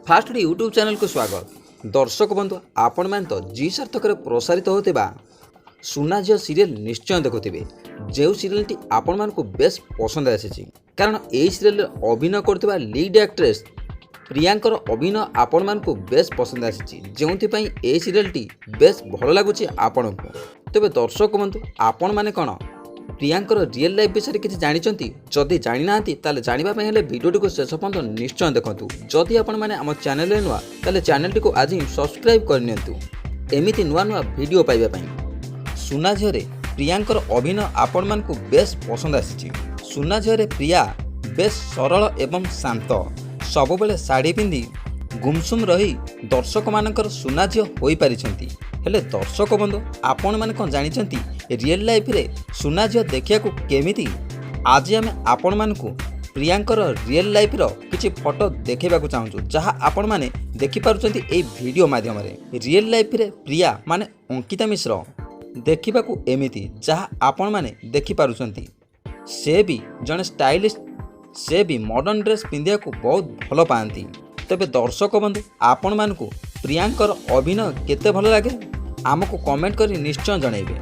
Fast YouTube channel को स्वागत। दर्शक बंधु आपण मैंने तो जी सार्थक प्रसारित होता सुना झील सीरियल निश्चय देखुवे। जो सीरियल टी आपण मानक बेस पसंद आसी कारण यही सीरियल अभिनय करथिबा लीड एक्ट्रेस प्रियांकर अभिनय आपण मानक बेस पसंद आसी जो ए सीरियल टी बेस भल लगुच आपण को। तेबे दर्शक बंधु आपण माने कौन प्रियांकर रियल लाइफ विषय किसी जानते जदि जानी ना जानापी हेल्ले भिडियो को शेष पर्यंत निश्चय देखूँ। जदि आपण मैंने आम चैनल नुआ ताले चैनल को आज ही सब्सक्राइब करनियंतु एमिति नुआ नुआ वीडियो पाइबा। सुना झील प्रियांकर अभिनय आपण मानकु बेस पसंद आसी। सुना झील प्रिया बेस सरल एवं शांत सबुबले साड़ी पिंधि गुमसुम रही दर्शक मानकर सुना झील हो पारिछंती। हेले दर्शक बंधु आपण माने कौन जानिछंती रियल लाइफ रे सुना झील देखिया को केमिति। आज आम आपण मानकु प्रियांकर रियल लाइफ रो किछि फोटो देखेबा को चाहूँ जहाँ आपण माने देखि पारुछंती ए वीडियो माध्यम रे। रियल लाइफ रे प्रिया माने अंकिता मिश्र देखिबा को एमिति जहाँ आपण माने देखि पारुछंती। से भी जने स्टाइलिश से भी मॉडर्न ड्रेस पिंधिया को बहुत भल पाती। तेबे दर्शक बंधु आपण मानकु प्रियांकर अभिनय केते भल लागे आमको कमेंट करी निश्चय जणाइबे।